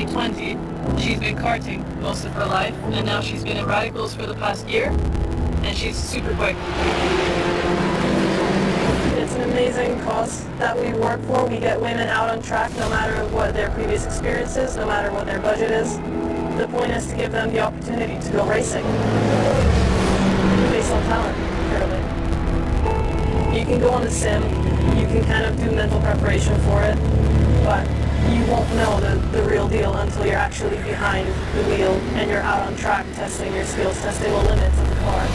2020, she's been karting most of her life, and now she's been in radicals for the past year, and she's super quick. It's an amazing cause that we work for. We get women out on track no matter what their previous experience is, no matter what their budget is. The point is to give them the opportunity to go racing based on talent, purely. You can go on the sim, you can kind of do mental preparation for it, but you won't know the real deal until you're actually behind the wheel and you're out on track testing your skills, testing the limits of the car.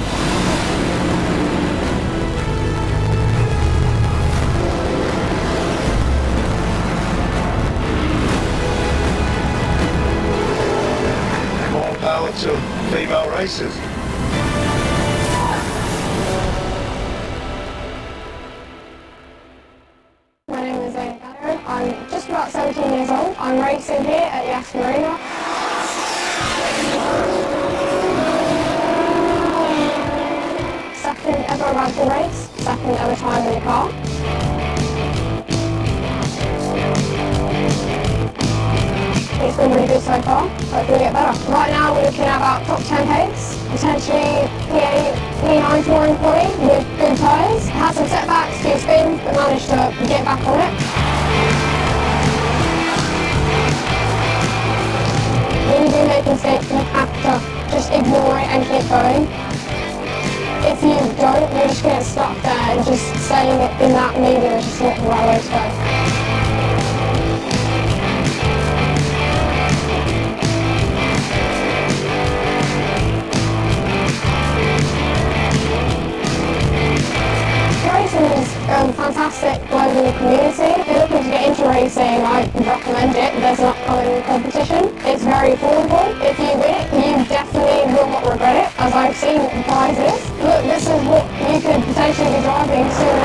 More power to female racers. My name is Marina. I'm just about 17 years old. I'm racing here at YAS Marina. Second ever radical race, second ever time in the car. It's been really good so far, hopefully get better. Right now we're looking at about top 10 pace, potentially P9 touring quality with good tyres. Had some setbacks, few spins, but managed to get back on it. When you do make mistakes, you have to just ignore it and keep going. If you don't, you're just going to get stuck there and just staying in that medium is just not the right way to go. Racing is fantastic global community. If you're looking to get into racing, I recommend it. There's an upcoming competition. It's very affordable. If you win it, you definitely will not regret it, as I've seen the prizes. Look, this is what you could potentially be driving soon.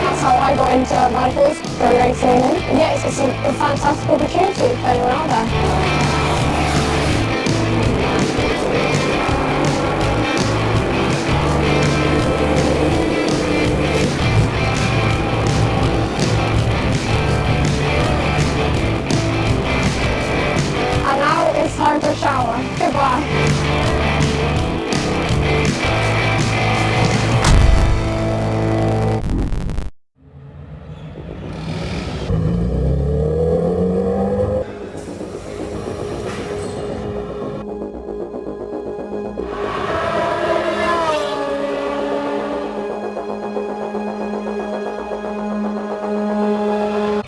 That's how I got into radicals, go racing. Yeah, it's a fantastic opportunity for anyone out there. Time for a shower. Goodbye.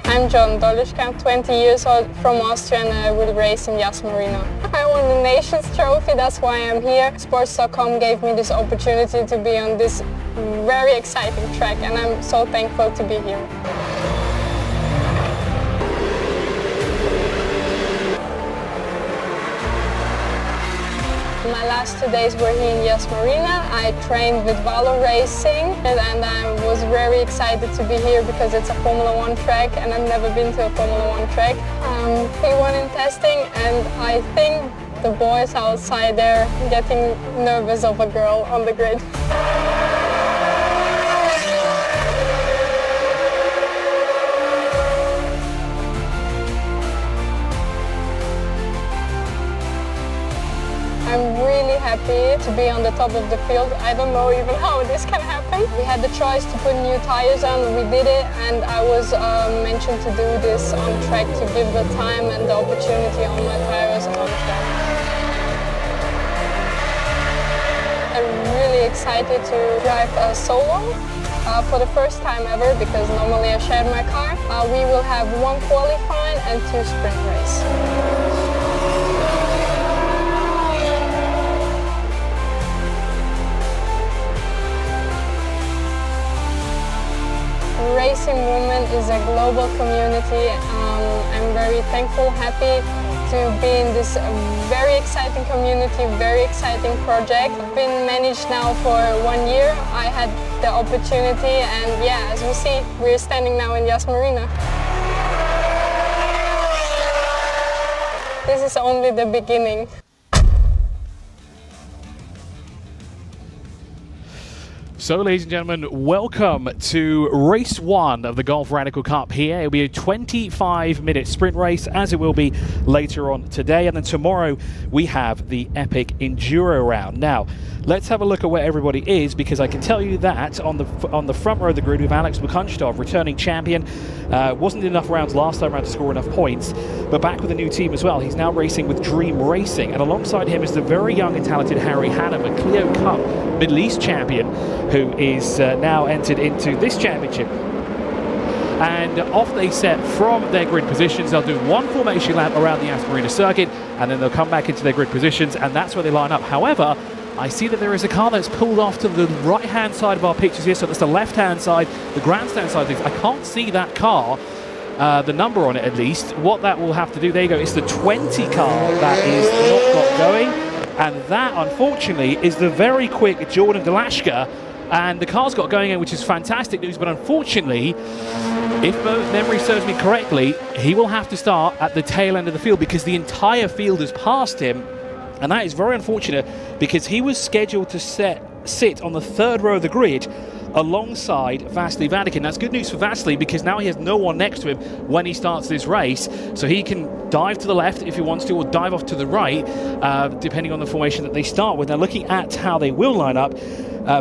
I'm John Dolischka, 20 years old, from Austria, and I will race in YAS Marina. I won the Nations Trophy, that's why I'm here. Sports.com gave me this opportunity to be on this very exciting track, and I'm so thankful to be here. My last 2 days were here in YAS Marina. I trained with Valo Racing and I was very excited to be here because it's a Formula 1 track and I've never been to a Formula 1 track. P1 in testing, and I think the boys outside there getting nervous of a girl on the grid. I'm really happy to be on the top of the field. I don't know even how this can happen. We had the choice to put new tires on, we did it, and I was mentioned to do this on track to give the time and the opportunity on my tires on track. I'm really excited to drive a solo for the first time ever, because normally I share my car. We will have 1 qualifying and 2 sprint race. Racing Women is a global community. I'm very thankful, happy to be in this very exciting community, very exciting project. I've been managed now for 1 year. I had the opportunity, and yeah, as we see, we're standing now in YAS Marina. This is only the beginning. So, ladies and gentlemen, welcome to race 1 of the Golf Radical Cup here. It'll be a 25-minute sprint race, as it will be later on today. And then tomorrow, we have the epic Enduro round. Now, let's have a look at where everybody is, because I can tell you that on the front row of the grid with Alex Bukunchtov, returning champion. Wasn't enough rounds last time around to score enough points, but back with a new team as well. He's now racing with Dream Racing, and alongside him is the very young and talented Harry Hannum, a Clio Cup Middle East champion, who is now entered into this championship. And off they set from their grid positions. They'll do one formation lap around the YAS Marina circuit, and then they'll come back into their grid positions, and that's where they line up. However, I see that there is a car that's pulled off to the right-hand side of our pictures here, so that's the left-hand side, the grandstand side of things. I can't see that car, the number on it at least. What that will have to do, there you go, it's the 20 car that is not got going. And that, unfortunately, is the very quick Jordan Dalashka. And the car's got going in, which is fantastic news. But unfortunately, if memory serves me correctly, he will have to start at the tail end of the field, because the entire field has passed him. And that is very unfortunate, because he was scheduled to sit on the third row of the grid alongside Vasily Vatican. That's good news for Vasily, because now he has no one next to him when he starts this race, so he can dive to the left if he wants to, or dive off to the right, depending on the formation that they start with. Now, looking at how they will line up,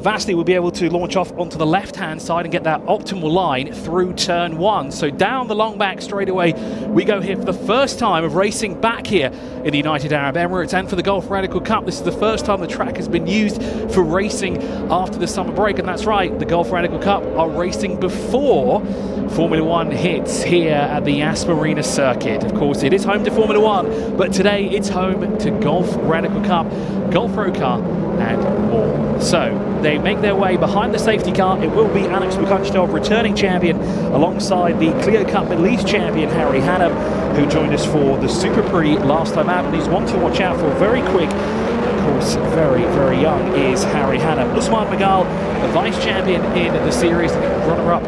Vasily will be able to launch off onto the left-hand side and get that optimal line through turn 1. So down the long back straightaway we go here for the first time of racing back here in the United Arab Emirates, and for the Golf Radical Cup. This is the first time the track has been used for racing after the summer break, and that's right, the Golf Radical Cup are racing before Formula 1 hits here at the YAS Marina circuit. Of course, it is home to Formula 1, but today it's home to Golf Radical Cup, Golf Pro Car, and more. So they make their way behind the safety car. It will be Alex Bukunchtov, returning champion, alongside the Clio Cup Middle East champion Harry Hannum, who joined us for the Super Prix last time out. And he's one to watch out for. Very quick, of course, very, very young is Harry Hannum. Usman Magal, a vice champion in the series, runner-up,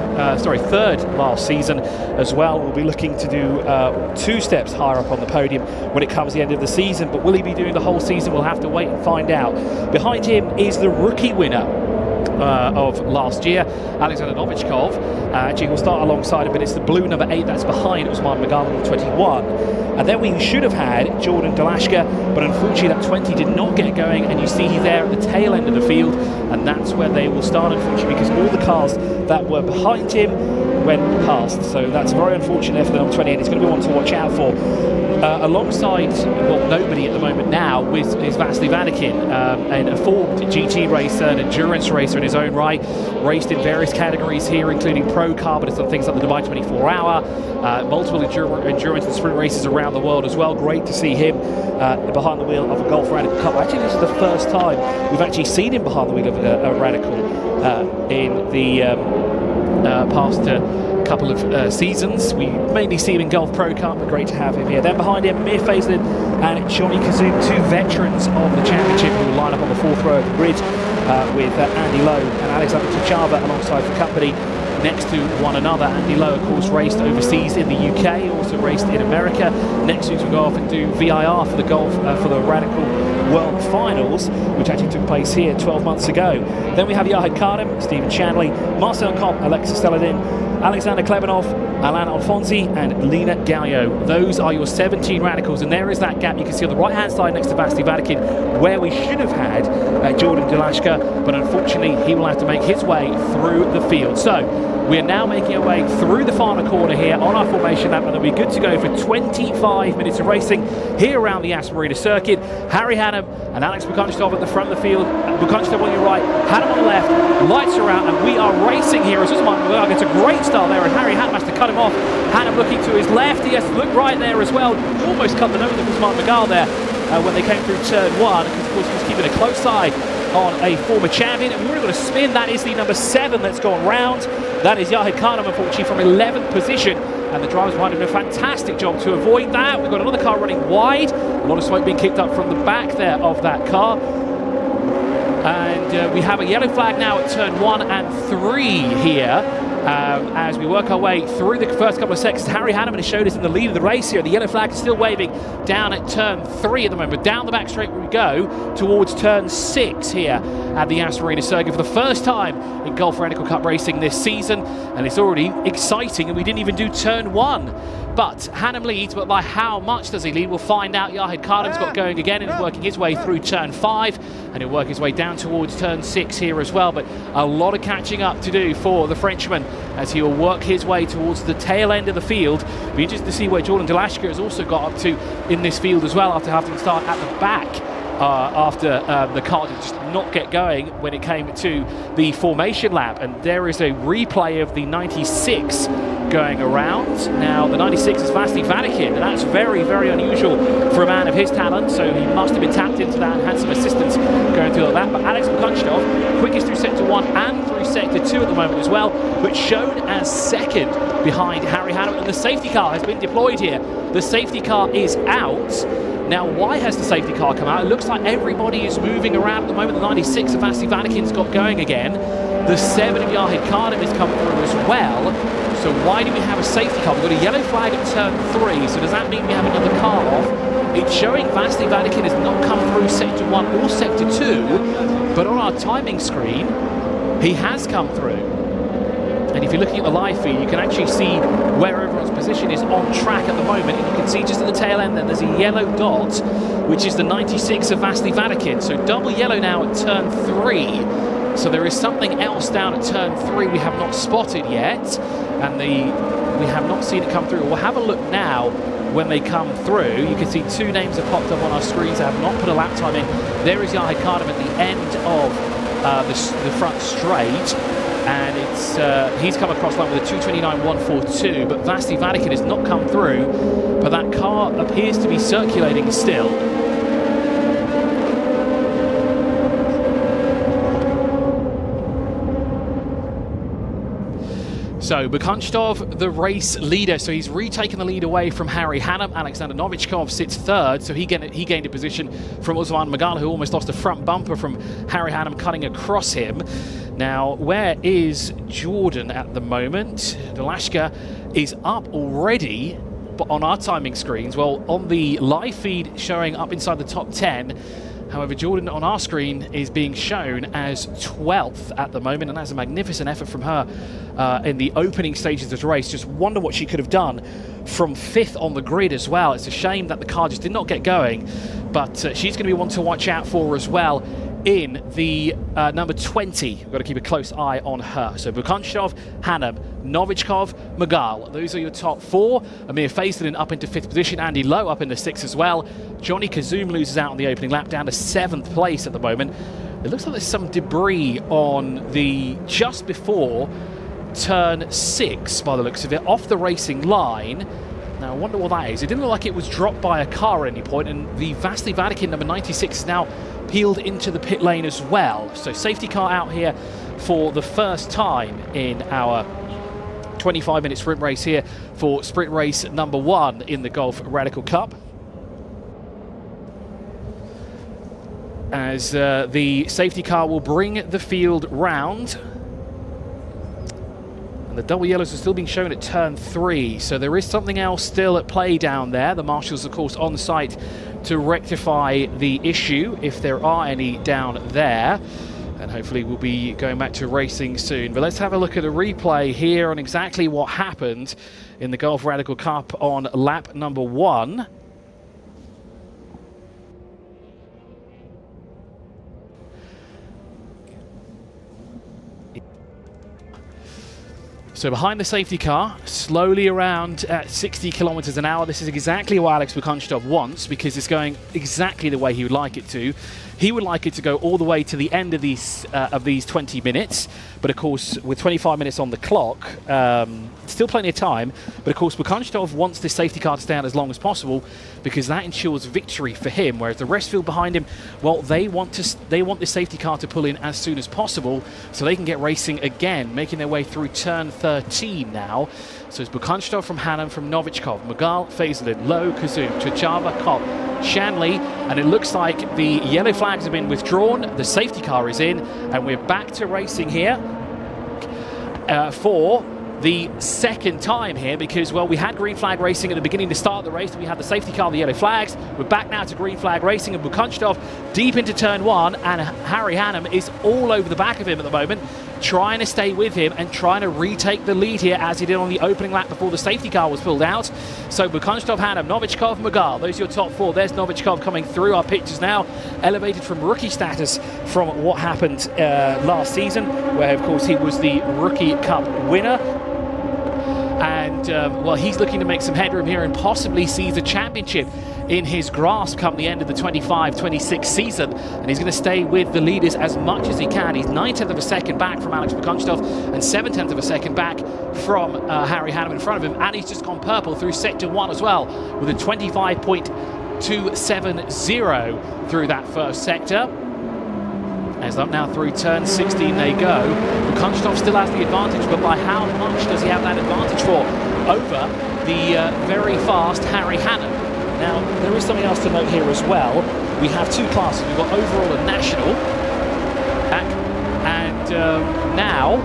third last season as well. Will be looking to do 2 steps higher up on the podium when it comes to the end of the season. But will he be doing the whole season? We'll have to wait and find out. Behind him is the rookie winner of last year, Alexander Novichkov. Actually, he'll start alongside him, but it's the blue number 8 that's behind Usman Magal, number 21. And then we should have had Jordan Dalashka, but unfortunately that 20 did not get going, and you see he's there at the tail end of the field, and that's where they will start, unfortunately, because all the cars that were behind him went past. So that's very unfortunate for the number 20, and he's going to be one to watch out for. Alongside, well, nobody at the moment now is Vasily Vatican, and a formed GT racer, an endurance racer in his own right, raced in various categories here, including Pro Car, but it's done things like the Dubai 24 Hour, multiple endurance and sprint races around the world as well. Great to see him behind the wheel of a Golf Radical Cup. Actually, this is the first time we've actually seen him behind the wheel of a Radical in the past couple of seasons. We mainly see him in Golf Pro Cup, but great to have him here. Then behind him, Mir Faislin and Johnny Kazoon, 2 veterans of the championship, who will line up on the 4th row of the grid with Andy Lowe and Alexander Tuchava alongside the company next to one another. Andy Lowe, of course, raced overseas in the UK, also raced in America. Next week we'll go off and do VIR for the Golf for the Radical World Finals, which actually took place here 12 months ago. Then we have Yahid Kardem, Stephen Shanley, Marcel Kopp, Alexis Steladin, Alexander Klebanov, Alain Alfonsi, and Lena Gallio. Those are your 17 Radicals, and there is that gap you can see on the right-hand side next to Vasily Vatican, where we should have had Jordan Dalashka, but unfortunately he will have to make his way through the field. So we're now making our way through the final corner here on our formation lap, and then we're good to go for 25 minutes of racing here around the YAS Marina circuit. Harry Hannum and Alex Bukunchtov at the front of the field. Bukunchtov on your right, Hannum on the left, lights are out, and we are racing here as Usman Magal gets a great start there, and Harry Hannum has to cut him off. Hannum looking to his left, he has to look right there as well. Almost cut the nose of Usman Magal there when they came through turn 1, because of course he was keeping a close eye on a former champion. And we've already got a spin. That is the number 7 that's gone round. That is Yahid Kardem, unfortunately, from 11th position. And the drivers behind him did a fantastic job to avoid that. We've got another car running wide. A lot of smoke being kicked up from the back there of that car. And we have a yellow flag now at turn 1 and 3 here. as we work our way through the first couple of sections. Harry Hanneman has showed us in the lead of the race here. The yellow flag is still waving down at turn 3 at the moment. Down the back straight we go towards turn 6 here at the YAS Marina circuit for the first time in Gulf Radical Cup racing this season, and it's already exciting, and we didn't even do turn 1. But Hannem leads, but by how much does he lead? We'll find out. Yahid Kardem's got going again and is working his way through turn 5, and he'll work his way down towards turn 6 here as well. But a lot of catching up to do for the Frenchman as he will work his way towards the tail end of the field. Be interested to see where Jordan Delashka has also got up to in this field as well, after having to start at the back after the car did just not get going when it came to the formation lap. And there is a replay of the 96 going around. Now the 96 is Vasily Vatikin, and that's very, very unusual for a man of his talent, so he must have been tapped into that and had some assistance going through that. But Alex Bukunchtov, quickest through sector 1 and through sector 2 at the moment as well, but shown as second behind Harry Hanneman. And the safety car has been deployed here. The safety car is out. Now, why has the safety car come out? It looks like everybody is moving around at the moment. The 96 of Vasily Vatikin's got going again. The 7 of Yahid Kardem is coming through as well. So why do we have a safety car? We've got a yellow flag at turn 3, so does that mean we have another car off? It's showing Vasily Vatikin has not come through sector 1 or sector 2, but on our timing screen, he has come through. And if you're looking at the live feed, you can actually see where everyone's position is on track at the moment. And you can see just at the tail end there, there's a yellow dot, which is the 96 of Vasily Vatikin. So double yellow now at turn 3. So there is something else down at turn 3 we have not spotted yet. And we have not seen it come through. We'll have a look now when they come through. You can see 2 names have popped up on our screens. I have not put a lap time in. There is Yahid Kardem at the end of the front straight. And it's he's come across line with a 2:29.142, but Vasily Vatikin has not come through, but that car appears to be circulating still. So Bukunchtov, the race leader, so he's retaken the lead away from Harry Hannem. Alexander Novichkov sits 3rd, so he gained a position from Usman Magala, who almost lost a front bumper from Harry Hannem cutting across him. Now, where is Jordan at the moment? Delashka is up already, but on our timing screens, well, on the live feed showing up inside the top 10. However, Jordan on our screen is being shown as 12th at the moment, and that's a magnificent effort from her in the opening stages of the race. Just wonder what she could have done from 5th on the grid as well. It's a shame that the car just did not get going, but she's going to be one to watch out for as well in the number 20. We've got to keep a close eye on her. So Bukunchtov, Hannem, Novichkov, Magal. Those are your top 4. Amir Faisalin up into 5th position. Andy Lowe up into 6th as well. Johnny Kazoum loses out on the opening lap, down to 7th place at the moment. It looks like there's some debris on the just before turn 6 by the looks of it, off the racing line. Now, I wonder what that is. It didn't look like it was dropped by a car at any point, and the Vasily Vatikin number 96 is now peeled into the pit lane as well. So safety car out here for the first time in our 25-minute sprint race here for sprint race number 1 in the Gulf Radical Cup. As the safety car will bring the field round. And the double yellows are still being shown at turn 3, so there is something else still at play down there. The marshals, of course, on site to rectify the issue, if there are any down there. And hopefully we'll be going back to racing soon. But let's have a look at a replay here on exactly what happened in the Gulf Radical Cup on lap number 1. So behind the safety car, slowly around at 60 kilometers an hour. This is exactly what Alex Bukunchtov wants, because it's going exactly the way he would like it to. He would like it to go all the way to the end of these 20 minutes. But of course, with 25 minutes on the clock, still plenty of time. But of course, Bukunchtov wants this safety car to stay out as long as possible, because that ensures victory for him. Whereas the rest field behind him, well, they want this safety car to pull in as soon as possible, so they can get racing again, making their way through turn 13 now. So it's Bukunchtov from Hannem, from Novichkov, Magal, Faisalin, Lowe, Kazoum, Chachava, Kopp, Shanley, and it looks like the yellow flags have been withdrawn, the safety car is in, and we're back to racing here for the second time here because, well, we had green flag racing at the beginning to start the race. We had the safety car, the yellow flags. We're back now to green flag racing, and Bukunchtov deep into turn one, and Harry Hannum is all over the back of him at the moment, trying to stay with him and trying to retake the lead here as he did on the opening lap before the safety car was pulled out. So Bukunchtov, Hannum, Novichkov, Mughal, those are your top four. There's Novichkov coming through. Our pictures now elevated from rookie status from what happened last season, where of course he was the Rookie Cup winner. And well, he's looking to make some headroom here and possibly seize the championship in his grasp come the end of the 25-26 season, and he's going to stay with the leaders as much as he can. He's 9/10 of a second back from Alex Bukunchtov and 7/10 of a second back from Harry Hannum in front of him, and he's just gone purple through sector one as well with a 25.270 through that first sector. As up now through turn 16 they go. Bukunchtov still has the advantage, but by how much does he have that advantage for over the very fast Harry Hannum? Now, there is something else to note here as well. We have two classes. We've got overall and national. And now,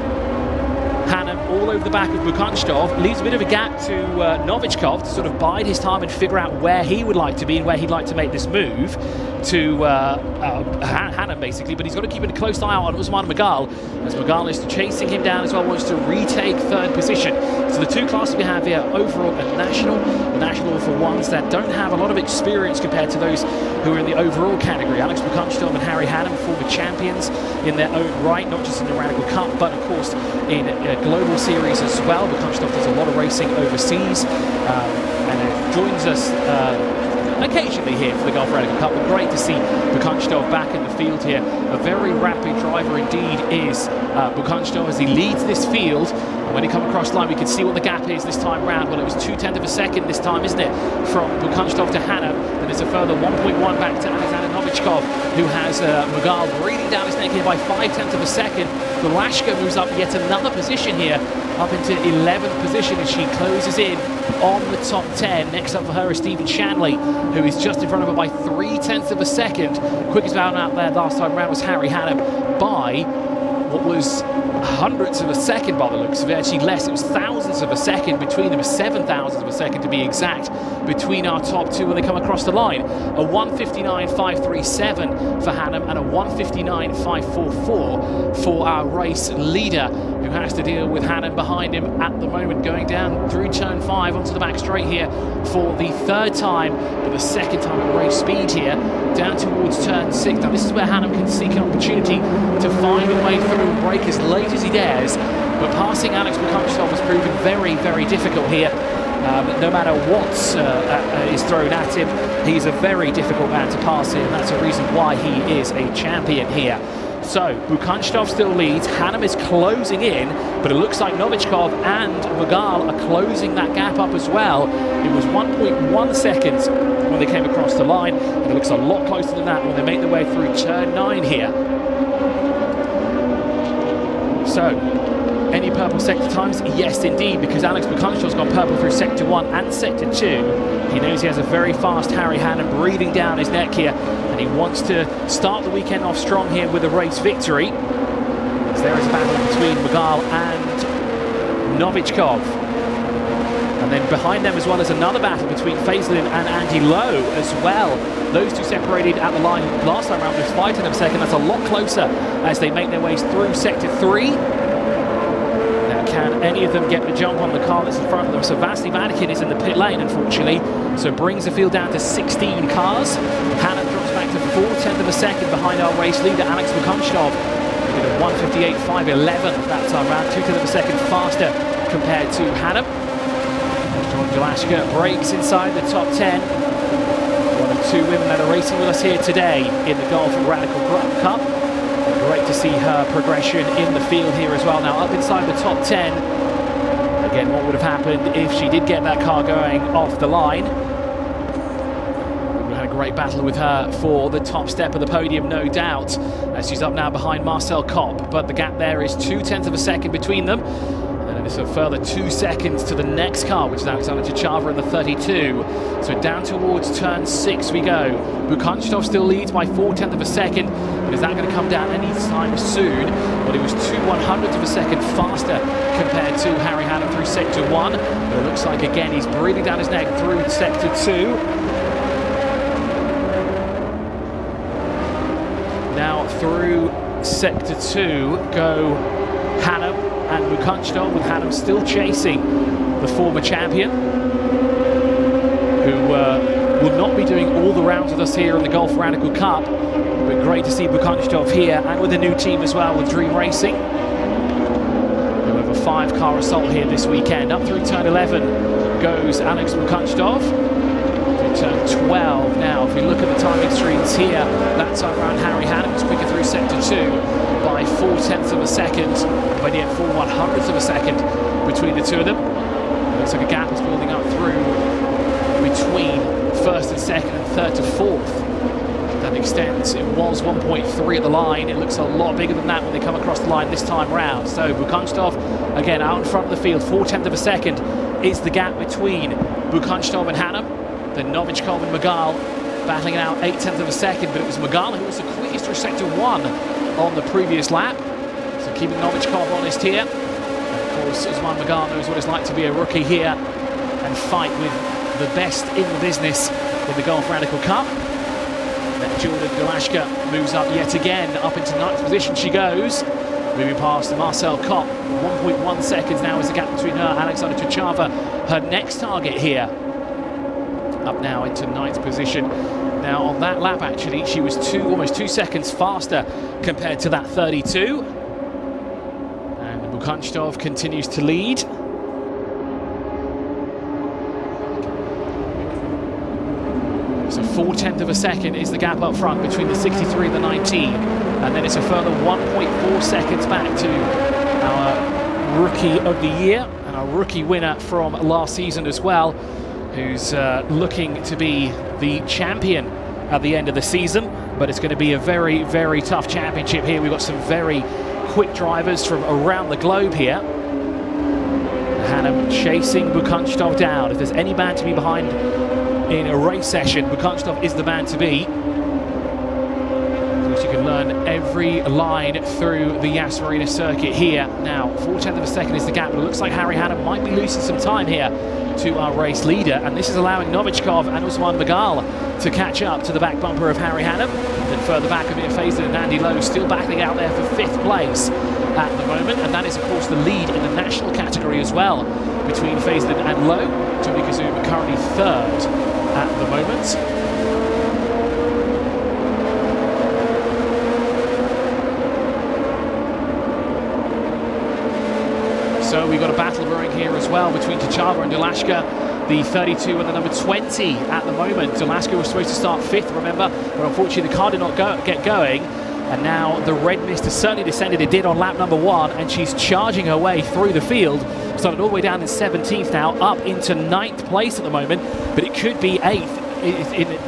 Hannum all over the back of Bukunchtov, leaves a bit of a gap to Novichkov to sort of bide his time and figure out where he would like to be and where he'd like to make this move to Hannum, basically. But he's got to keep a close eye on Usman Mughal, as Mughal is chasing him down as well, wants to retake third position. So the two classes we have here, overall and national. The national for ones that don't have a lot of experience compared to those who are in the overall category. Alex Bukunchtov and Harry Hannum, former champions in their own right, not just in the Radical Cup, but of course in global series as well. Bukunchtov does a lot of racing overseas and joins us occasionally here for the Gulf Radical Cup, but great to see Bukunchtov back in the field here. A very rapid driver indeed is Bukunchtov as he leads this field. And when he come across the line, we can see what the gap is this time round. Well, it was 2/10 of a second this time, isn't it, from Bukunchtov to Hannum. Then there's a further 1.1 back to Alexander Novichkov, who has Mughal breathing down his neck here by 5/10 of a second. The Lashka moves up yet another position here, up into 11th position as she closes in on the top 10. Next up for her is Stephen Shanley, who is just in front of her by 3/10 of a second. Quickest bound out there last time round was Harry Hannum by what was hundredths of a second by the looks of it. Actually less, it was thousandths of a second between them, 7,000ths of a second to be exact, between our top two when they come across the line. A 1:59.537 for Hannum and a 1:59.544 for our race leader, who has to deal with Hannum behind him at the moment, going down through turn 5 onto the back straight here for the third time, but the second time at race speed here, down towards turn 6. Now this is where Hannum can seek an opportunity to find a way through and break as late as he dares, but passing Alex Bukunchtov has proven very, very difficult here. No matter what is thrown at him, he's a very difficult man to pass here, and that's a reason why he is a champion here. So Bukunchtov still leads, Hannum is closing in, but it looks like Novichkov and Mughal are closing that gap up as well. It was 1.1 seconds when they came across the line, and it looks a lot closer than that when they make their way through turn 9 here. So, any purple sector times? Yes, indeed, because Alex Bukunchtov's gone purple through sector 1 and sector 2. He knows he has a very fast Harry Hannum breathing down his neck here, and he wants to start the weekend off strong here with a race victory. As there is a battle between Mughal and Novichkov. And then behind them as well as another battle between Faisalin and Andy Lowe as well. Those two separated at the line last time around with 5/10 of a second. That's a lot closer as they make their ways through sector 3. Now, can any of them get the jump on the car that's in front of them? So Vasily Vatikin is in the pit lane, unfortunately, so brings the field down to 16 cars. Hannum drops back to 4/10 of a second behind our race leader, Alex Bukunchtov. He did a 1:58.511 that time round, 2/10 of a second faster compared to Hannum. John Galashka breaks inside the top 10. One of two women that are racing with us here today in the Golf Radical Cup. Great to see her progression in the field here as well. Now up inside the top 10. Again, what would have happened if she did get that car going off the line? We had a great battle with her for the top step of the podium, no doubt, as she's up now behind Marcel Kopp. But the gap there is 2/10 of a second between them. And then it's a further 2 seconds to the next car, which is Alexander Tchava in the 32. So down towards turn 6 we go. Bukhanstov still leads by 4/10 of a second, but is that going to come down any time soon? Well, he was 2/100ths of a second faster compared to Harry Hannum through sector 1, but it looks like again he's breathing down his neck through sector 2. Now through sector 2 go Hannum and Bukhanstov, with Hannum still chasing the former champion, who will not be doing all the rounds with us here in the Golf Radical Cup. But great to see Bukhanstov here, and with a new team as well, with Dream Racing, who have a 5-car assault here this weekend. Up through turn 11 goes Alex Bukhanstov. Through turn 12 now, if we look at the timing screens here, that time around Harry Hannum was quicker through sector 2 by 4/10 of a second, but yet 4/100ths of a second between the two of them. It looks like a gap is building up through between first and second and third to fourth. That extends. It was 1.3 at the line. It looks a lot bigger than that when they come across the line this time round. So Bukhanstov again out in front of the field, 4/10 of a second is the gap between Bukhanstov and Hannum. Then Novichkov and Magal battling it out 8/10 of a second, but it was Magal who was the quickest through sector 1 on the previous lap. So keeping Novichkov honest here. And of course, Usman Magal knows what it's like to be a rookie here and fight with the best in the business in the Golf Radical Cup. Then Jordan Galashka moves up yet again, up into 9th position she goes. Moving past Marcel Kopp, 1.1 seconds now is the gap between her and Alexander Tchava, her next target here. Up now into 9th position. Now on that lap actually, she was almost 2 seconds faster compared to that 32. And Bukhanstov continues to lead. So 4/10 of a second is the gap up front between the 63 and the 19. And then it's a further 1.4 seconds back to our Rookie of the Year and our rookie winner from last season as well, who's looking to be the champion at the end of the season. But it's going to be a very, very tough championship here. We've got some very quick drivers from around the globe here. Hannum chasing Bukhanstov down. If there's any man to be behind in a race session, Bukhanstov is the man to be. Of course, you can learn every line through the YAS Marina circuit here. Now, 4/10 of a second is the gap, but it looks like Harry Hannum might be losing some time here to our race leader, and this is allowing Novichkov and Usman Magal to catch up to the back bumper of Harry Hannum. Then further back, Amir Faisal and Andy Lowe still battling out there for 5th place at the moment, and that is of course the lead in the national category as well between Faisal and Lowe. Tommy Kazuma currently 3rd at the moment. So we've got a battle brewing here as well between Tchava and Galashka, the 32 and the number 20 at the moment. Galashka was supposed to start 5th, remember, but unfortunately the car did not get going. And now the red mist has certainly descended. It did on lap number 1, and she's charging her way through the field. Started all the way down in 17th now, up into 9th place at the moment, but it could be 8th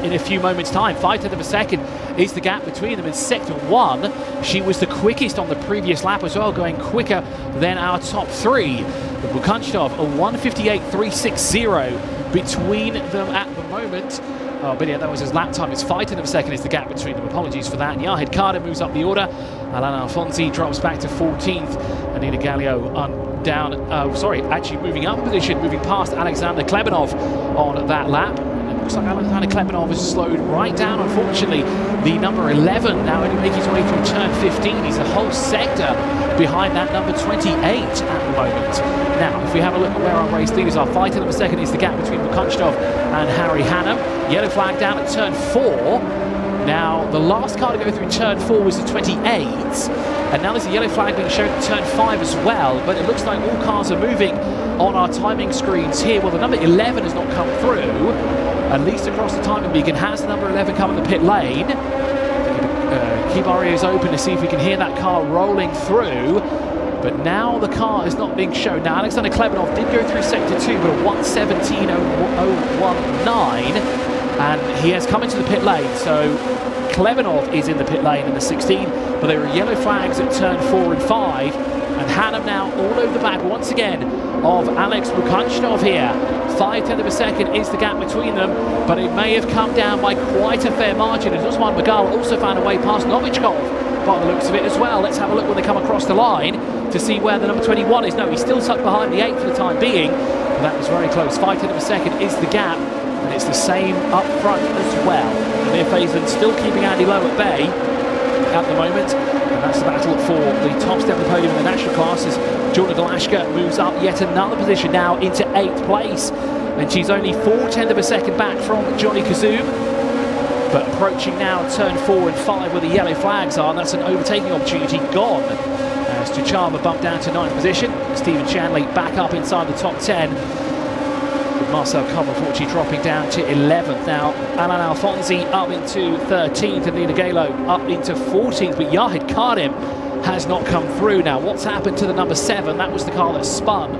in a few moments' time. 5/10 of a second is the gap between them in sector 1. She was the quickest on the previous lap as well, going quicker than our top 3. But Bukhanstov, a 1:58.360 between them at the moment. Oh, but yeah, that was his lap time. It's 5/10 of a second is the gap between them. Apologies for that. And Yahid Carter moves up the order. Alan Alfonsi drops back to 14th. Anina Gallio actually moving up a position, moving past Alexander Klebanov on that lap. And it looks like Alexander Klebanov has slowed right down, unfortunately. The number 11 now only making his way through turn 15. He's a whole sector behind that number 28 at the moment. Now, if we have a look at where our race leaders are, 5/10 of a second is the gap between Bukhanstov and Harry Hannum. Yellow flag down at turn 4. Now, the last car to go through turn 4 was the 28, and now there's a yellow flag being shown at turn 5 as well, but it looks like all cars are moving on our timing screens here. Well, the number 11 has not come through, at least across the timing beacon. Has the number 11 come in the pit lane? Keep our ears open to see if we can hear that car rolling through. But now the car is not being shown. Now, Alexander Klebanov did go through sector 2, but a 1:17.019, and he has come into the pit lane. So Klebanov is in the pit lane in the 16, but there are yellow flags at turn 4 and 5, And Hannum now all over the back once again of Alex Bukanchnov here. 0.5 of a second is the gap between them, but it may have come down by quite a fair margin. And Usman Magal also found a way past Novichkov by the looks of it as well. Let's have a look when they come across the line to see where the number 21 is. No, he's still tucked behind the 8 for the time being. But that was very close. 0.5 of a second is the gap, and it's the same up front as well. Amir Faison still keeping Andy Lowe at bay at the moment, and that's the battle for the top step of the podium in the national class as Jordan Galashka moves up yet another position now into 8th place, and she's only 0.4 of a second back from Johnny Kazoum, but approaching now turn 4 and 5 where the yellow flags are, and that's an overtaking opportunity gone as Tuchama bumped down to 9th position. Stephen Shanley back up inside the top 10. Marcel Cobb unfortunately dropping down to 11th. Now Alan Alfonsi up into 13th and Nina Galo up into 14th, but Yahid Karim has not come through. Now what's happened to the number 7? That was the car that spun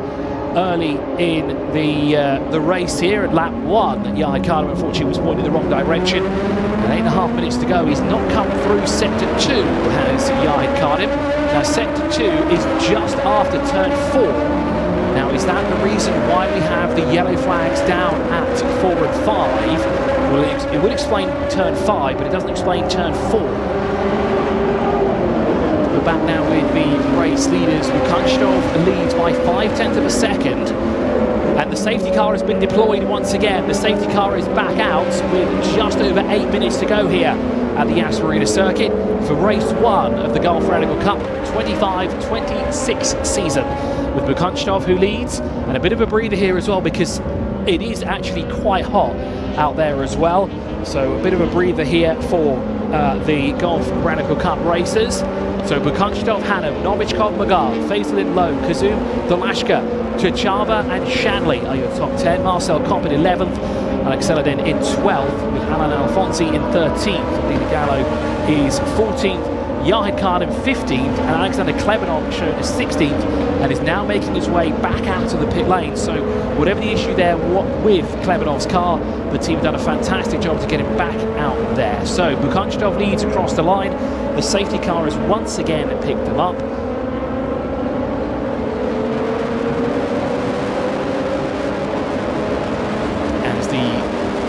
early in the race here at lap 1. Yahid Karim unfortunately was pointing in the wrong direction, and 8.5 minutes to go. He's not come through sector 2, has Yahid Karim. Now sector 2 is just after turn 4. Now, is that the reason why we have the yellow flags down at 4 and 5? Well, it would explain turn 5, but it doesn't explain turn 4. We're back now with the race leaders. Bukanchnov leads by 0.5 of a second. And the safety car has been deployed once again. The safety car is back out with just over 8 minutes to go here at the YAS Marina circuit for race 1 of the Gulf Radical Cup 25-26 season, with Bukanchnov who leads, and a bit of a breather here as well because it is actually quite hot out there as well. So a bit of a breather here for the Gulf Radical Cup racers. So Bukanchnov, Hannum, Novichkov, Magal, Faisalin, Lowe, Kazoum, Dolashka, Tuchama and Shanley are your top 10. Marcel Kopp in 11th, Alex Seladin in 12th, with Alan Alfonsi in 13th. Dina Gallo is 14th. Yahid Karim 15th, and Alexander Klebanov shown as 16th, and is now making his way back out of the pit lane. So whatever the issue there with Klebanov's car, the team have done a fantastic job to get him back out there. So Bukanchnov leads across the line. The safety car has once again picked them up.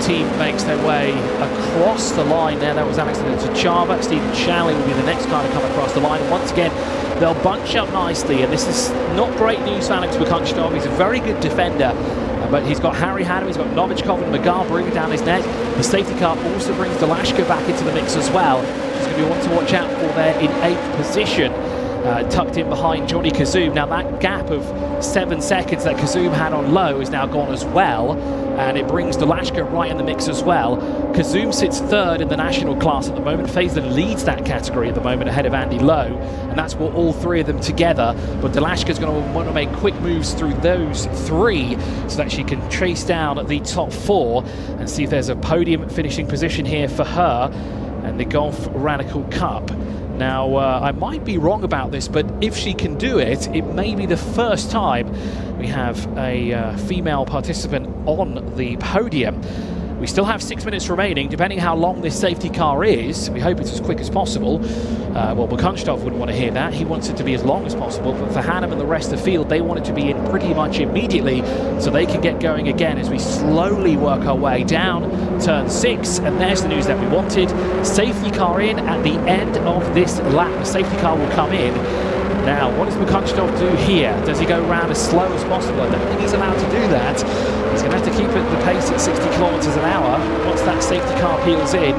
Team makes their way across the line there. That was Alexander Tuchama. Stephen Shanley will be the next car to come across the line. And once again, they'll bunch up nicely. And this is not great news for Alex Bukanchnov. He's a very good defender, but he's got Harry Hannum, he's got Novichkov and Magal breathing down his neck. The safety car also brings Dolashka back into the mix as well. She's going to be one to watch out for there in 8th position. Tucked in behind Johnny Kazoum. Now that gap of 7 seconds that Kazoum had on Lowe is now gone as well, and it brings Dolashka right in the mix as well. Kazoum sits 3rd in the national class at the moment. Faison leads that category at the moment ahead of Andy Lowe, and that's what all 3 of them together. But Dolashka's going to want to make quick moves through those 3 so that she can chase down the top 4 and see if there's a podium finishing position here for her and the Gulf Radical Cup. Now, I might be wrong about this, but if she can do it, it may be the first time we have a female participant on the podium. We still have 6 minutes remaining, depending how long this safety car is. We hope it's as quick as possible. Well, Bukanchnov wouldn't want to hear that. He wants it to be as long as possible. But for Hannum and the rest of the field, they want it to be in pretty much immediately so they can get going again as we slowly work our way down turn 6. And there's the news that we wanted. Safety car in at the end of this lap. The safety car will come in. Now, what does Bukanchnov do here? Does he go around as slow as possible? I don't think he's allowed to do that. He's going to have to keep the pace at 60 kilometers an hour once that safety car peels in.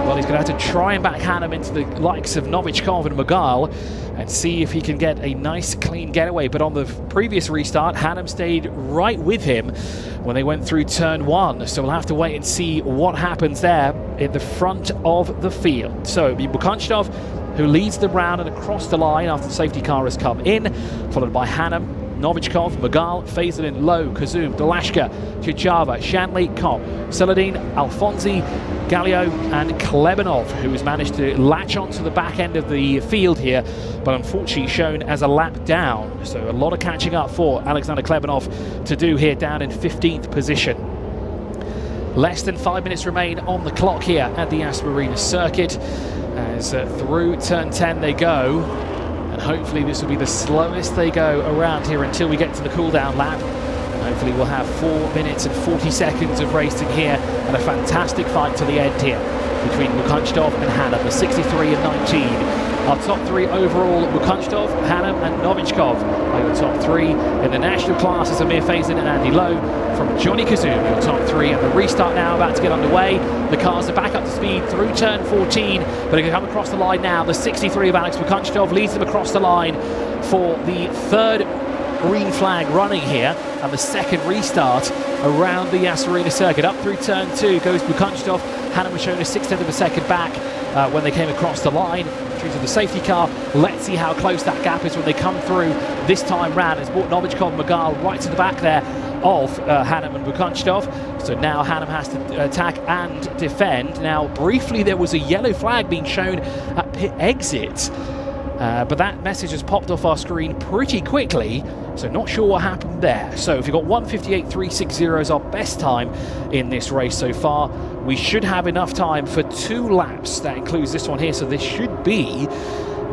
Well, he's going to have to try and back Hannum into the likes of Novichkov and Magal and see if he can get a nice clean getaway. But on the previous restart, Hannum stayed right with him when they went through turn 1. So we'll have to wait and see what happens there in the front of the field. So it'll be Bukanchnov who leads them round and across the line after the safety car has come in, followed by Hannum, Novichkov, Magal, Faisalin, Lowe, Kazoum, Dolashka, Tuchama, Shanley, Kopp, Seladin, Alfonsi, Gallio and Klebanov, who has managed to latch onto the back end of the field here, but unfortunately shown as a lap down. So a lot of catching up for Alexander Klebanov to do here, down in 15th position. Less than 5 minutes remain on the clock here at the YAS Marina circuit as through turn 10 they go. And And hopefully this will be the slowest they go around here until we get to the cool-down lap. And hopefully we'll have 4 minutes and 40 seconds of racing here, and a fantastic fight to the end here between Bukunchtov and Hanum, the 63 and 19. Our top 3 overall, Bukunchtov, Hanum and Novichkov are your top 3. In the national class is Amir Faison and Andy Lowe. From Johnny Kazum, your top 3. And the restart now about to get underway. The cars are back up to speed through turn 14, but they can come across the line now. The 63 of Alex Bukunchtov leads them across the line for the 3rd green flag running here, and the 2nd restart around the YAS Marina circuit. Up through turn 2 goes Bukunchtov. Hanum was shown a 1/6 of a second back when they came across the line due to the safety car. Let's see how close that gap is when they come through this time round. It's brought Novichkov and Magal right to the back there of Hanum and Bukunchtov. So now Hanum has to attack and defend. Now, briefly, there was a yellow flag being shown at pit exit, but that message has popped off our screen pretty quickly, so not sure what happened there. So if you've got 1:58.360 as our best time in this race so far, we should have enough time for 2 laps. That includes this one here, so this should be...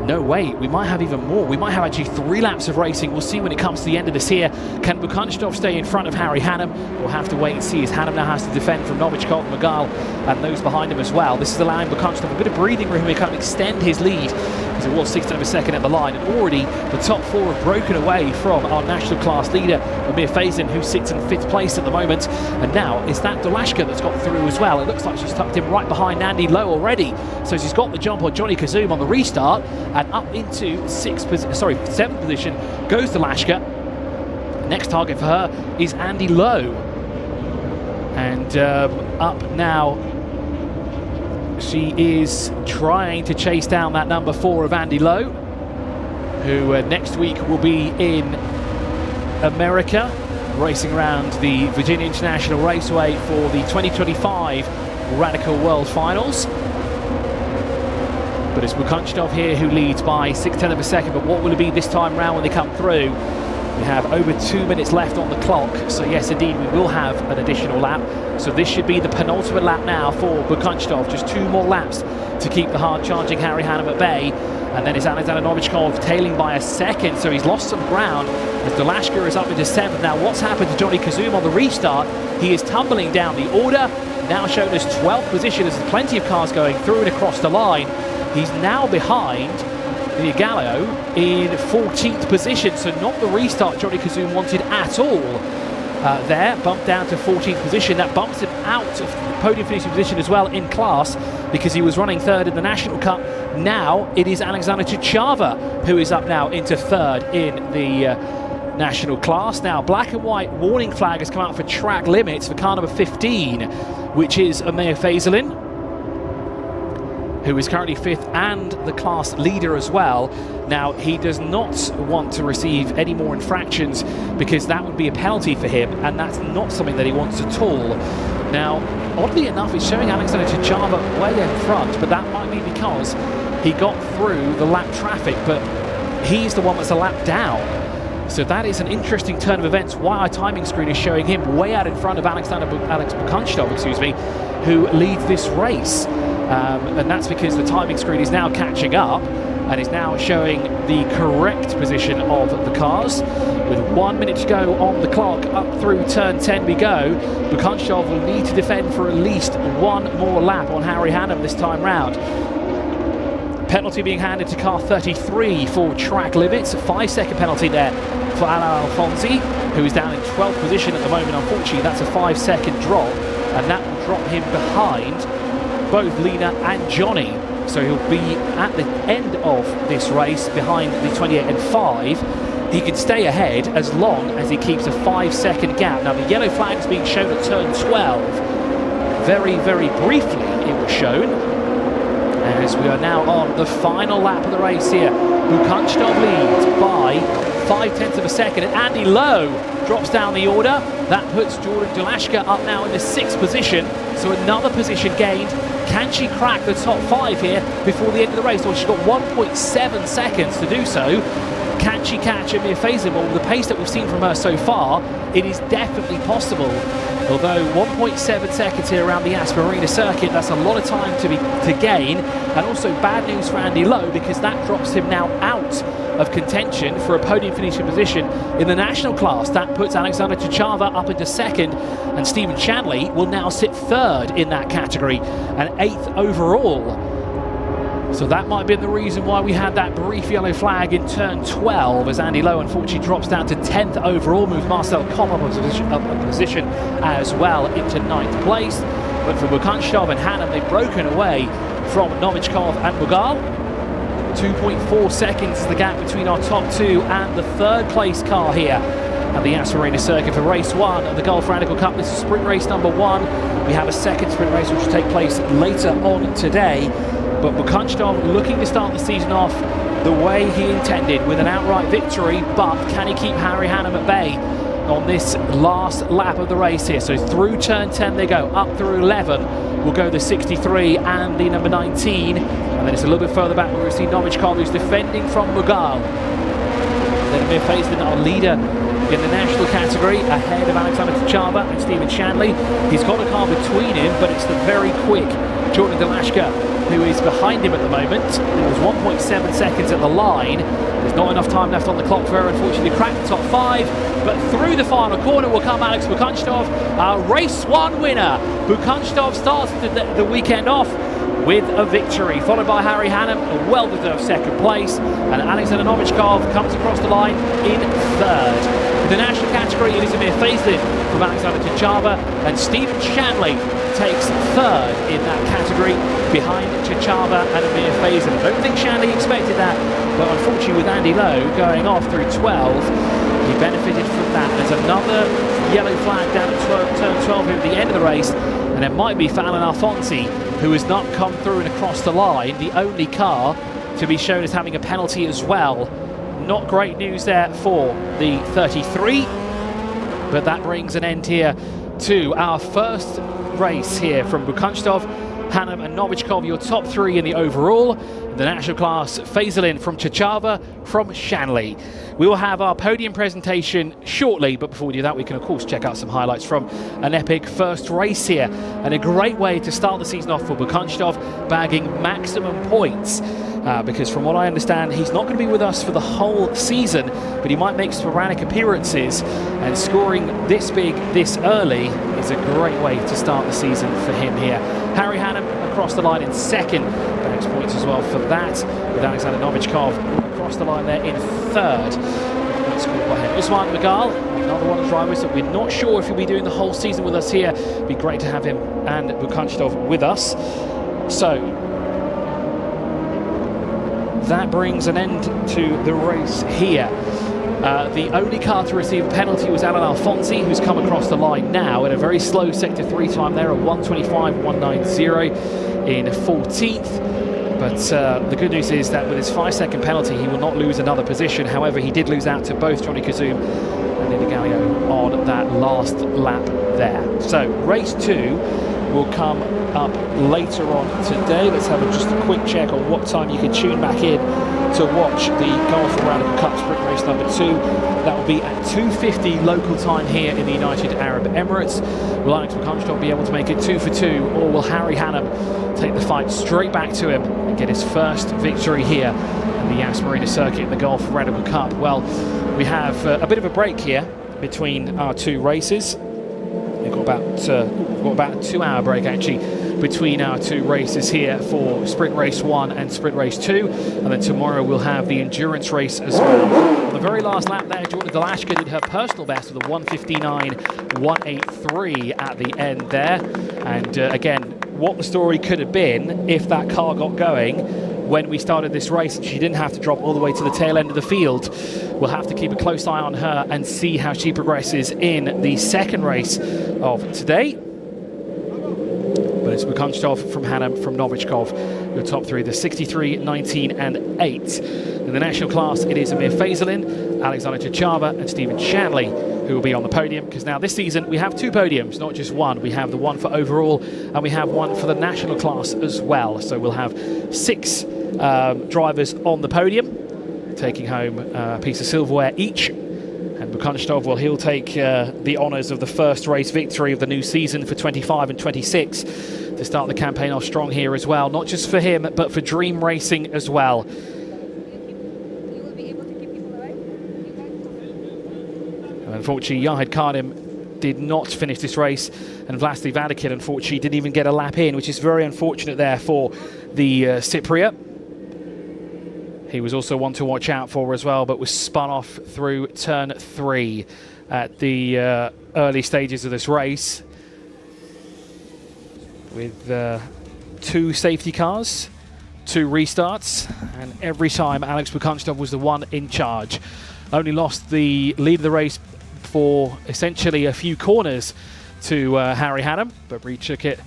No, wait, we might have even more. We might have actually 3 laps of racing. We'll see when it comes to the end of this here. Can Bukunchtov stay in front of Harry Hanum? We'll have to wait and see, as Hanum now has to defend from Novichkov, Magal, and those behind him as well. This is allowing Bukunchtov a bit of breathing room. He can extend his lead, because it was 1/6 of a second at the line. And already the top 4 have broken away from our national class leader, Amir Faison, who sits in 5th place at the moment. And now it's that Dolashka that's got through as well. It looks like she's tucked him right behind Andy Lowe already. So she's got the jump on Johnny Kazum on the restart, and up into 7th position goes Dolashka. Next target for her is Andy Lowe. And up now, she is trying to chase down that number 4 of Andy Lowe, who next week will be in America, racing around the Virginia International Raceway for the 2025 Radical World Finals. But it's Bukunchtov here who leads by 6/10 of a second. But what will it be this time round when they come through? We have over 2 minutes left on the clock. So yes, indeed, we will have an additional lap. So this should be the penultimate lap now for Bukunchtov. Just 2 more laps to keep the hard-charging Harry Hanum at bay. And then it's Alexander Novichkov tailing by a second. So he's lost some ground as Dolashka is up into 7th. Now, what's happened to Johnny Kazum on the restart? He is tumbling down the order. Now shown as 12th position as there's plenty of cars going through and across the line. He's now behind the Gallo in 14th position, so not the restart Johnny Kazum wanted at all. There, bumped down to 14th position. That bumps him out of podium finishing position as well in class, because he was running 3rd in the National Cup. Now it is Alexander Chichava who is up now into 3rd in the national class. Now, black and white warning flag has come out for track limits for car number 15, which is Amir Faison, who is currently 5th and the class leader as well. Now, he does not want to receive any more infractions, because that would be a penalty for him, and that's not something that he wants at all. Now, oddly enough, it's showing Alexander Chichava way in front, but that might be because he got through the lap traffic, but he's the one that's a lap down. So that is an interesting turn of events, why our timing screen is showing him way out in front of Alex Bukunchtov, who leads this race. And that's because the timing screen is now catching up and is now showing the correct position of the cars. With 1 minute to go on the clock, up through turn 10 we go. Bukunchtov will need to defend for at least 1 more lap on Harry Hanum this time round. Penalty being handed to car 33 for track limits. A 5-second penalty there for Alain Alfonsi, who is down in 12th position at the moment. Unfortunately, that's a 5-second drop, and that will drop him behind both Lena and Johnny. So he'll be at the end of this race behind the 28 and 5. He can stay ahead as long as he keeps a 5-second gap. Now, the yellow flag is being shown at turn 12. Very, very briefly it was shown, as we are now on the final lap of the race here. Bukunchtov leads by 5/10 of a second, and Andy Lowe drops down the order. That puts Jordan Dolashka up now in the 6th position, so another position gained. Can she crack the top 5 here before the end of the race? Well, she's got 1.7 seconds to do so. Can she catch Amir Faison? Well, the pace that we've seen from her so far, it is definitely possible. Although 1.7 seconds here around the YAS Marina circuit, that's a lot of time to gain. And also bad news for Andy Lowe, because that drops him now out of contention for a podium finishing position in the national class. That puts Alexander Tchachava up into second, and Stephen Shanley will now sit third in that category and 8th overall. So that might be the reason why we had that brief yellow flag in turn 12, as Andy Lowe unfortunately drops down to 10th overall, moves Marcel Kopp up a position as well into 9th place. But for Bukanstov and Hannum, they've broken away from Novichkov and Mughal. 2.4 seconds is the gap between our top two and the third place car here at the YAS Marina circuit for race 1 of the Gulf Radical Cup. This is sprint race number 1. We have a second sprint race which will take place later on today. But Bukanstov looking to start the season off the way he intended, with an outright victory, but can he keep Harry Hannum at bay on this last lap of the race here? So through turn 10 they go, up through 11 will go the 63 and the number 19, and then it's a little bit further back where we see Novichkov, who's defending from Mughal. Then Amir Faisalin, our leader in the national category, ahead of Alexander Tchachava and Stephen Shanley. He's got a car between him, but it's the very quick Jordan Delashka who is behind him at the moment. It was 1.7 seconds at the line. There's not enough time left on the clock for her, unfortunately, to crack the top 5. But through the final corner will come Alex Bukanstov, our race 1 winner. Bukanstov starts the weekend off with a victory, followed by Harry Hannum, a well-deserved second place, and Alexander Novichkov comes across the line in third. In the national category, it is Amir Faisalin from Alexander Tchachava, and Stephen Shanley takes third in that category behind Tchachava and Amir Faisalin. I don't think Shanley expected that, but unfortunately with Andy Lowe going off through 12, he benefited from that. There's another yellow flag down at turn 12 here at the end of the race, and it might be for Alan Alfonsi, who has not come through and across the line, the only car to be shown as having a penalty as well. Not great news there for the 33, but that brings an end here to our first race here from Bukanstov, Hannum and Novichkov, your top 3 in the overall. In the national class, Faisalin from Tchachava, from Shanley. We will have our podium presentation shortly, but before we do that, we can of course check out some highlights from an epic first race here, and a great way to start the season off for Bukanstov, bagging maximum points. Because from what I understand, he's not going to be with us for the whole season, but he might make sporadic appearances, and scoring this big this early is a great way to start the season for him here. Harry Hannum across the line in second, bags points as well for that, with Alexander Novichkov across the line there in third. Points scored by him. Usman Mughal, another one of the drivers that we're not sure if he'll be doing the whole season with us here. It'd be great to have him and Bukanstov with us. So that brings an end to the race here. The only car to receive a penalty was Alan Alfonsi, who's come across the line now in a very slow sector 3 time there at 1:25.190 in 14th. But the good news is that with his 5-second penalty, he will not lose another position. However, he did lose out to both Johnny Kazoum and Linda Gallio on that last lap there. So race 2 will come up later on today. Let's have just a quick check on what time you can tune back in to watch the Gulf Radical Cup sprint race number 2. That will be at 2:50 local time here in the United Arab Emirates. Will Alex Bukanstov be able to make it 2 for 2, or will Harry Hannum take the fight straight back to him and get his first victory here in the YAS Marina circuit in the Gulf Radical Cup? Well, we have a bit of a break here between our 2 races. We've got about a 2-hour break actually between our 2 races here for sprint race 1 and sprint race 2, and then tomorrow we'll have the endurance race as well. On the very last lap there, Jordan Delashka did her personal best with a 1:59.183 at the end there, and again, what the story could have been if that car got going when we started this race and she didn't have to drop all the way to the tail end of the field. We'll have to keep a close eye on her and see how she progresses in the second race of today. But it's Bukanstov from Hannum, from Novichkov, your top 3, the 63, 19 and 8. In the national class, it is Amir Faisalin, Alexander Tchachava and Stephen Shanley who will be on the podium, because now this season we have 2 podiums, not just one. We have the one for overall and we have one for the national class as well. So we'll have 6 drivers on the podium, taking home a piece of silverware each. And Bukanstov, well, he'll take the honours of the first race victory of the new season for 25 and 26 to start the campaign off strong here as well. Not just for him, but for Dream Racing as well. You will be able to unfortunately, Yahid Kardim did not finish this race, and Vlasty Vadakin, unfortunately, didn't even get a lap in, which is very unfortunate there for the Cypriot. He was also one to watch out for as well, but was spun off through turn 3 at the early stages of this race with 2 safety cars, 2 restarts, and every time Alex Bukunstov was the one in charge. Only lost the lead of the race for essentially a few corners to Harry Hannum, but retook it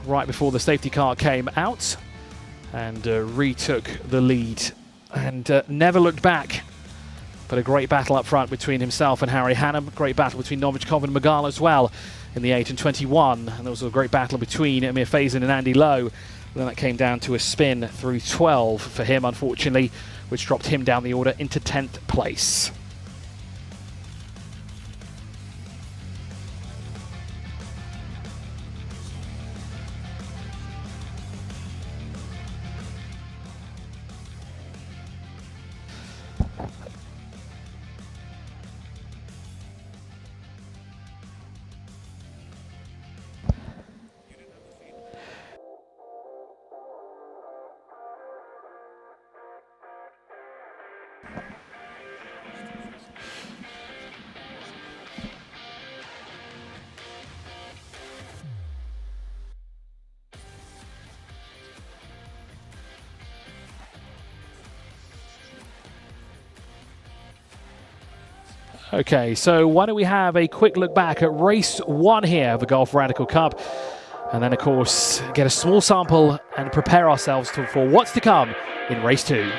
right before the safety car came out and retook the lead and never looked back. But a great battle up front between himself and Harry Hannum. Great battle between Novichkov and Magal as well in the 8 and 21. And there was a great battle between Emir Faison and Andy Lowe. Then that came down to a spin through 12 for him, unfortunately, which dropped him down the order into 10th place. Okay, so why don't we have a quick look back at race 1 here of the Golf Radical Cup, and then of course get a small sample and prepare ourselves for what's to come in race 2.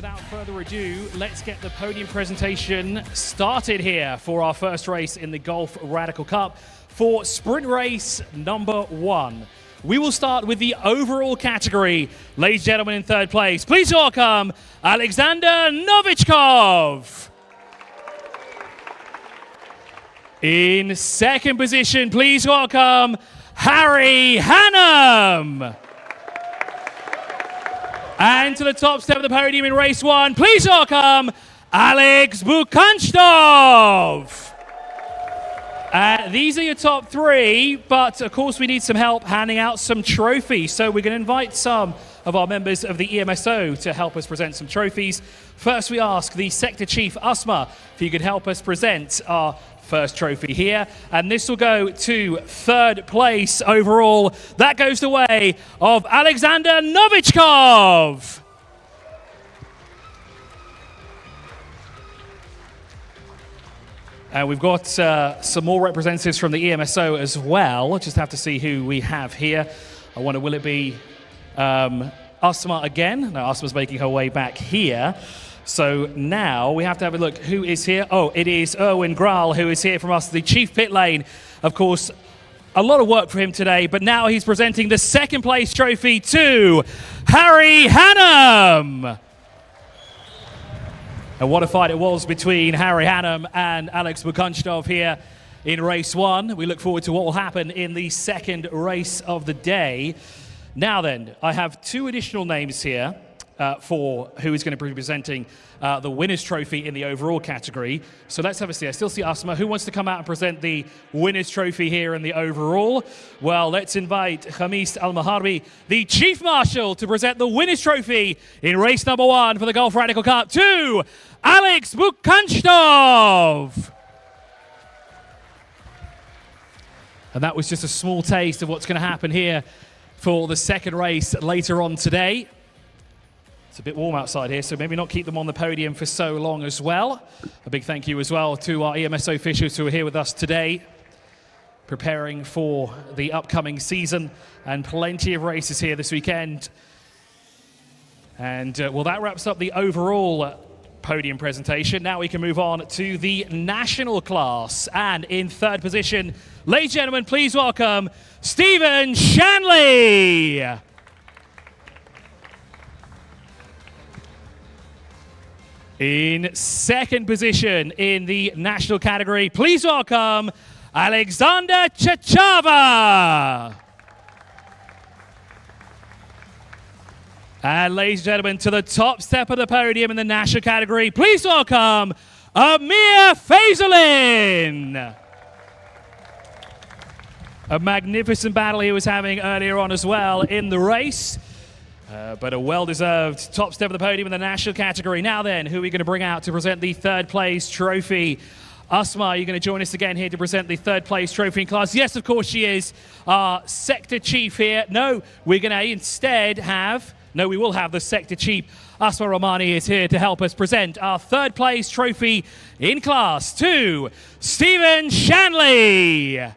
without further ado, let's get the podium presentation started here for our first race in the Golf Radical Cup for sprint race number 1. We will start with the overall category. Ladies and gentlemen, in third place, please welcome Alexander Novichkov. In second position, please welcome Harry Hannum. And to the top step of the podium in race 1, please welcome Alex Bukanstov. These are your top 3, but of course we need some help handing out some trophies. So we're going to invite some of our members of the EMSO to help us present some trophies. First, we ask the Sector Chief Asma if you could help us present our first trophy here. And this will go to third place overall. That goes the way of Alexander Novichkov. And we've got some more representatives from the EMSO as well. Just have to see who we have here. I wonder, will it be Asma again? No, Asma's making her way back here. So now we have to have a look. Who is here? Oh, it is Erwin Graal who is here from us, the Chief Pit Lane. Of course, a lot of work for him today, but now he's presenting the second place trophy to Harry Hannum. And what a fight it was between Harry Hannum and Alex Bukanstov here in race 1. We look forward to what will happen in the second race of the day. Now then, I have 2 additional names here for who is going to be presenting the winner's trophy in the overall category. So let's have a see. I still see Asma. Who wants to come out and present the winner's trophy here in the overall? Well, let's invite Khamis Al-Maharbi, the Chief Marshal, to present the winner's trophy in race number 1 for the Golf Radical Cup to Alex Bukanstov. And that was just a small taste of what's going to happen here for the second race later on today. It's a bit warm outside here, so maybe not keep them on the podium for so long as well. A big thank you as well to our EMSO officials who are here with us today, preparing for the upcoming season, and plenty of races here this weekend. And well, that wraps up the overall podium presentation. Now we can move on to the national class. And in third position, ladies and gentlemen, please welcome Stephen Shanley. In second position in the national category, please welcome Alexander Chachava. And ladies and gentlemen, to the top step of the podium in the national category, please welcome Amir Faisalin. A magnificent battle he was having earlier on as well in the race. But a well-deserved top step of the podium in the national category. Now then, who are we going to bring out to present the third place trophy? Asma, are you going to join us again here to present the third place trophy in class? Yes, of course she is. Our sector chief here. No, we're going to instead have... No, we will have the sector chief. Asma Romani is here to help us present our third place trophy in class to Stephen Shanley.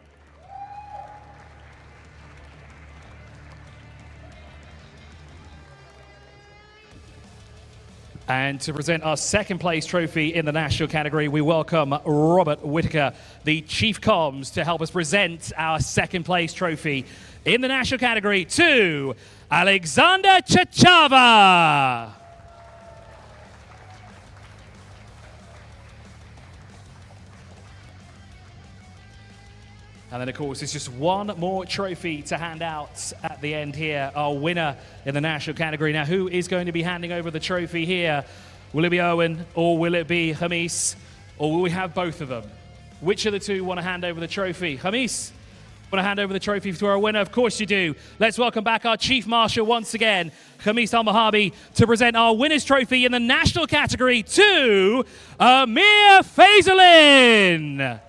And to present our second place trophy in the national category, we welcome Robert Whitaker, the Chief Comms, to help us present our second place trophy in the national category to Alexander Chachava. And then, of course, there's just one more trophy to hand out at the end here, our winner in the national category. Now, who is going to be handing over the trophy here? Will it be Owen, or will it be Khamis, or will we have both of them? Which of the two want to hand over the trophy? Khamis, want to hand over the trophy to our winner? Of course you do. Let's welcome back our Chief Marshal once again, Khamis Al-Mahabi, to present our winner's trophy in the national category to Amir Faisalin.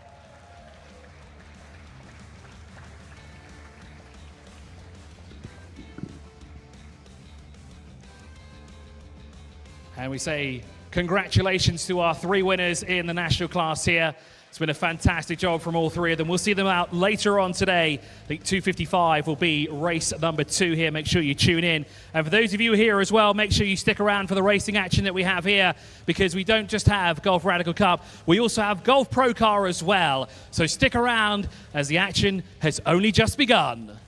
And we say congratulations to our 3 winners in the national class here. It's been a fantastic job from all 3 of them. We'll see them out later on today. I think 2:55 will be race number 2 here. Make sure you tune in. And for those of you here as well, make sure you stick around for the racing action that we have here, because we don't just have Golf Radical Cup, we also have Golf Pro Car as well. So stick around, as the action has only just begun.